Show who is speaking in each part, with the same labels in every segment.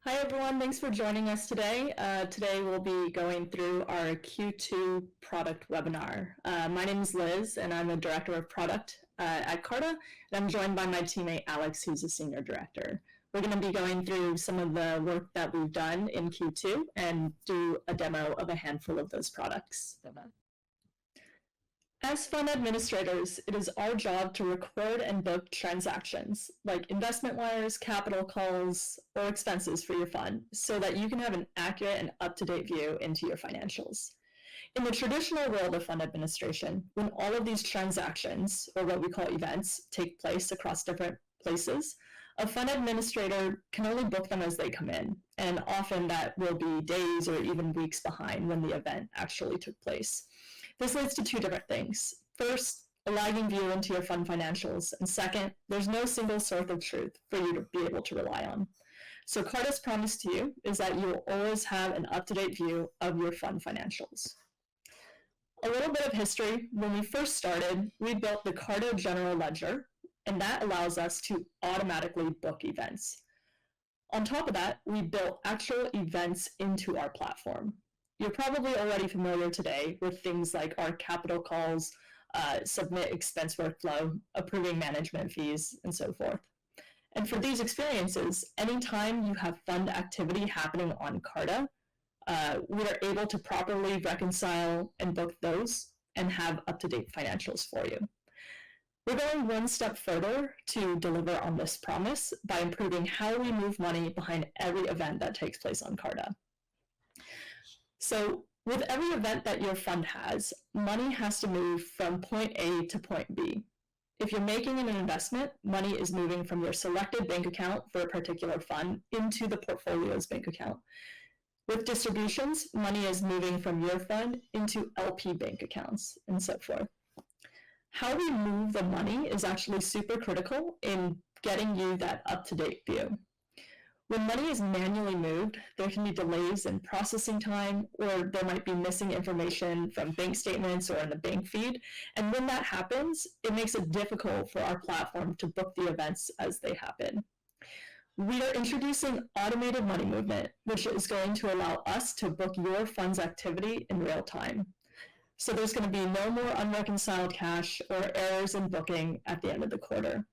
Speaker 1: Hi everyone, thanks for joining us today. Today we'll be going through our Q2 product webinar. My name is Liz and I'm a director of product at Carta, and I'm joined by my teammate Alex, who's a senior director. We're going to be going through some of the work that we've done in Q2 and do a demo of a handful of those products. As fund administrators, it is our job to record and book transactions like investment wires, capital calls, or expenses for your fund so that you can have an accurate and up-to-date view into your financials. In the traditional world of fund administration, when all of these transactions, or what we call events, take place across different places, a fund administrator can only book them as they come in, and often that will be days or even weeks behind when the event actually took place. This leads to two different things. First, a lagging view into your fund financials, and second, there's no single source of truth for you to be able to rely on. So Carta's promise to you is that you will always have an up-to-date view of your fund financials. A little bit of history. When we first started, we built the Carta General Ledger, and that allows us to automatically book events. On top of that, we built actual events into our platform. You're probably already familiar today with things like our capital calls, submit expense workflow, approving management fees, and so forth. And for these experiences, anytime you have fund activity happening on Carta, we are able to properly reconcile and book those and have up-to-date financials for you. We're going one step further to deliver on this promise by improving how we move money behind every event that takes place on Carta. So with every event that your fund has, money has to move from point A to point B. If you're making an investment, money is moving from your selected bank account for a particular fund into the portfolio's bank account. With distributions, money is moving from your fund into LP bank accounts, and so forth. How we move the money is actually super critical in getting you that up-to-date view. When money is manually moved, there can be delays in processing time, or there might be missing information from bank statements or in the bank feed. And when that happens, it makes it difficult for our platform to book the events as they happen. We are introducing automated money movement, which is going to allow us to book your fund's activity in real time. So there's going to be no more unreconciled cash or errors in booking at the end of the quarter.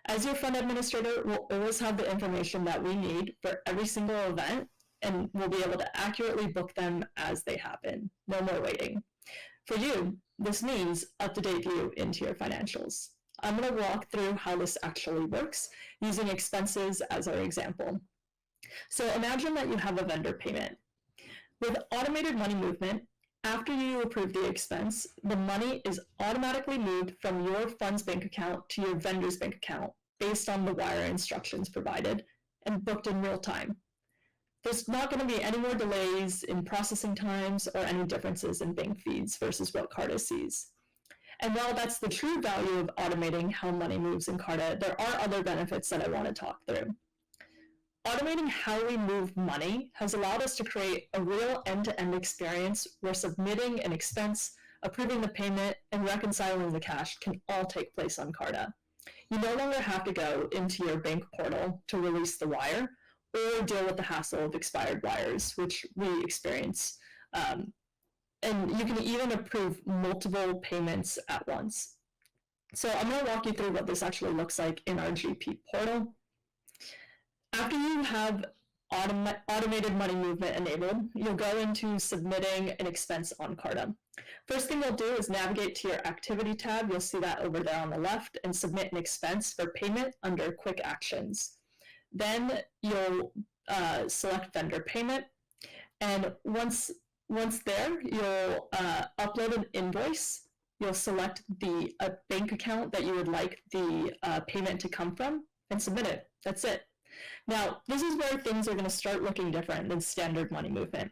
Speaker 1: As your fund administrator, we'll always have the information that we need for every single event, and we'll be able to accurately book them as they happen. No more waiting. For you, this means up-to-date view into your financials. I'm going to walk through how this actually works using expenses as our example. So imagine that you have a vendor payment. With automated money movement, after you approve the expense, the money is automatically moved from your fund's bank account to your vendor's bank account based on the wire instructions provided and booked in real time. There's not going to be any more delays in processing times or any differences in bank feeds versus what Carta sees. And while that's the true value of automating how money moves in Carta, there are other benefits that I want to talk through. Automating how we move money has allowed us to create a real end-to-end experience where submitting an expense, approving the payment, and reconciling the cash can all take place on Carta. You no longer have to go into your bank portal to release the wire or deal with the hassle of expired wires, which we experience. And you can even approve multiple payments at once. So I'm going to walk you through what this actually looks like in our GP portal. After you have automated money movement enabled, you'll go into submitting an expense on Carta. First thing you'll do is navigate to your activity tab. You'll see that over there on the left, and submit an expense for payment under quick actions. Then you'll select vendor payment, and once there, you'll upload an invoice. You'll select the bank account that you would like the payment to come from and submit it. That's it. Now, this is where things are going to start looking different than standard money movement.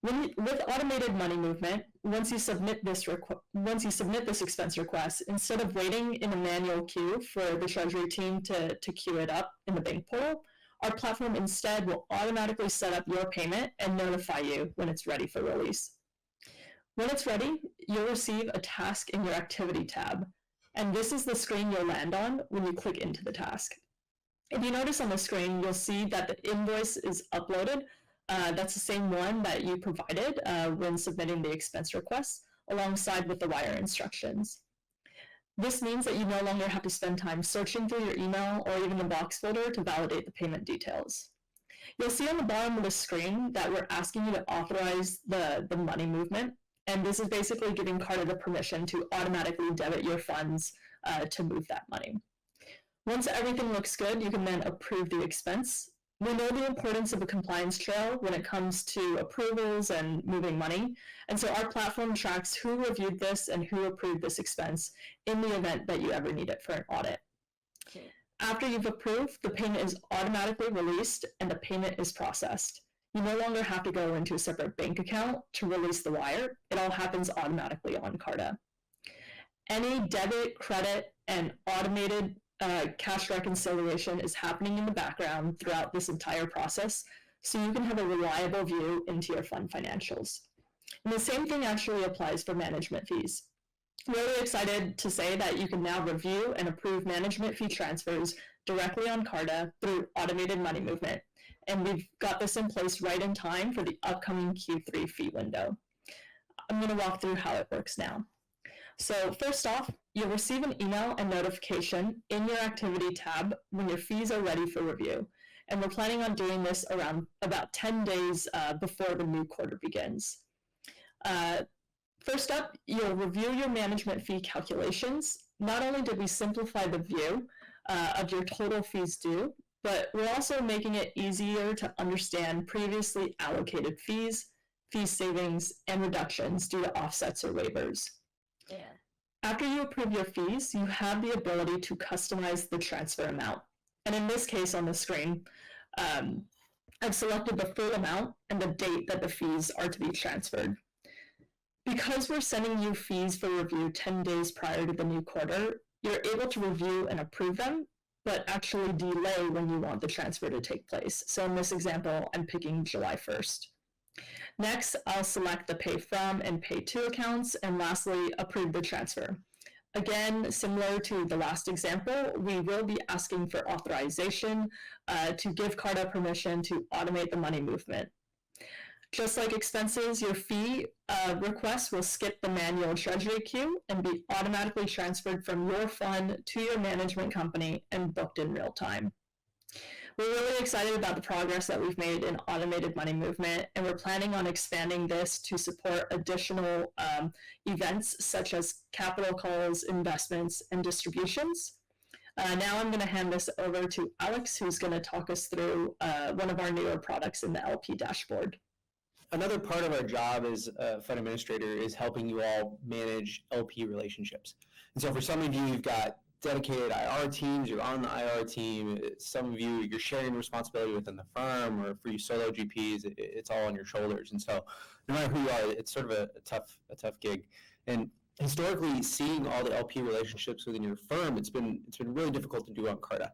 Speaker 1: With automated money movement, once you submit this expense request, instead of waiting in a manual queue for the treasury team to queue it up in the bank portal, our platform instead will automatically set up your payment and notify you when it's ready for release. When it's ready, you'll receive a task in your activity tab, and this is the screen you'll land on when you click into the task. If you notice on the screen, you'll see that the invoice is uploaded. That's the same one that you provided when submitting the expense request, alongside with the wire instructions. This means that you no longer have to spend time searching through your email or even the box folder to validate the payment details. You'll see on the bottom of the screen that we're asking you to authorize the money movement, and this is basically giving Carta the permission to automatically debit your funds to move that money. Once everything looks good, you can then approve the expense. We know the importance of a compliance trail when it comes to approvals and moving money, and so our platform tracks who reviewed this and who approved this expense in the event that you ever need it for an audit. Okay. After you've approved, the payment is automatically released and the payment is processed. You no longer have to go into a separate bank account to release the wire. It all happens automatically on Carta. Any debit, credit, and automated cash reconciliation is happening in the background throughout this entire process, so you can have a reliable view into your fund financials. And the same thing actually applies for management fees. Really excited to say that you can now review and approve management fee transfers directly on Carta through automated money movement. And we've got this in place right in time for the upcoming Q3 fee window. I'm going to walk through how it works now. So first off, you'll receive an email and notification in your activity tab when your fees are ready for review. And we're planning on doing this around about 10 days before the new quarter begins. First up, you'll review your management fee calculations. Not only did we simplify the view of your total fees due, but we're also making it easier to understand previously allocated fees, fee savings, and reductions due to offsets or waivers. Yeah. After you approve your fees, you have the ability to customize the transfer amount. And in this case on the screen, I've selected the full amount and the date that the fees are to be transferred. Because we're sending you fees for review 10 days prior to the new quarter, you're able to review and approve them, but actually delay when you want the transfer to take place. So in this example, I'm picking July 1st. Next, I'll select the Pay From and Pay To accounts, and lastly, approve the transfer. Again, similar to the last example, we will be asking for authorization to give Carta permission to automate the money movement. Just like expenses, your fee request will skip the manual treasury queue and be automatically transferred from your fund to your management company and booked in real time. We're really excited about the progress that we've made in automated money movement, and we're planning on expanding this to support additional events such as capital calls, investments, and distributions. Now I'm going to hand this over to Alex, who's going to talk us through one of our newer products in the LP dashboard.
Speaker 2: Another part of our job as a fund administrator is helping you all manage LP relationships. And so for some of you, you've got dedicated IR teams, you're on the IR team. Some of you, you're sharing responsibility within the firm, or for you solo GPs, it's all on your shoulders. And so no matter who you are, it's sort of a tough gig. And historically, seeing all the LP relationships within your firm, it's been really difficult to do on Carta.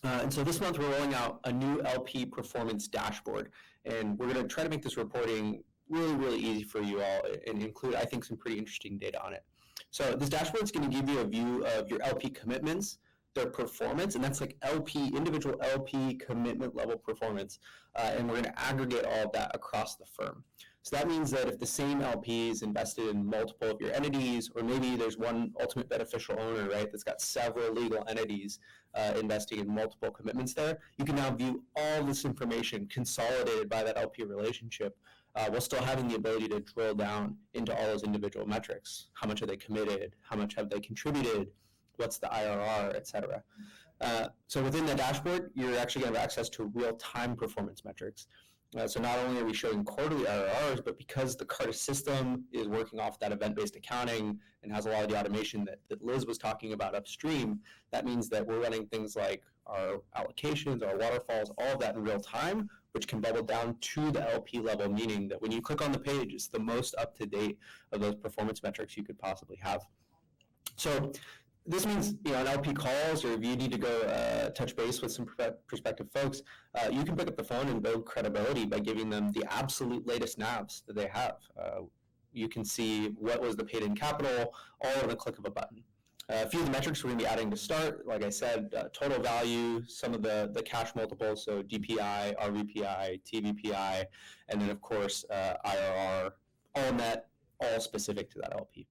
Speaker 2: And so this month we're rolling out a new LP performance dashboard, and we're going to try to make this reporting really easy for you all and include, I think, some pretty interesting data on it. So this dashboard is going to give you a view of your LP commitments, their performance, and that's like individual LP commitment level performance, and we're going to aggregate all of that across the firm. So that means that if the same LP is invested in multiple of your entities, or maybe there's one ultimate beneficial owner, right, that's got several legal entities investing in multiple commitments there, you can now view all this information consolidated by that LP relationship while still having the ability to drill down into all those individual metrics. How much are they committed? How much have they contributed? What's the IRR, et cetera. So within the dashboard, you're actually going to have access to real-time performance metrics. So not only are we showing quarterly IRRs, but because the Carta system is working off that event-based accounting and has a lot of the automation that Liz was talking about upstream, that means that we're running things like our allocations, our waterfalls, all of that in real time, which can bubble down to the LP level, meaning that when you click on the page, it's the most up-to-date of those performance metrics you could possibly have. So this means, an LP calls, or if you need to go touch base with some prospective folks, you can pick up the phone and build credibility by giving them the absolute latest NAVs that they have. You can see what was the paid-in capital all in a click of a button. A few of the metrics we're going to be adding to start, like I said, total value, some of the cash multiples, so DPI, RVPI, TVPI, and then of course IRR, all net, all specific to that LP.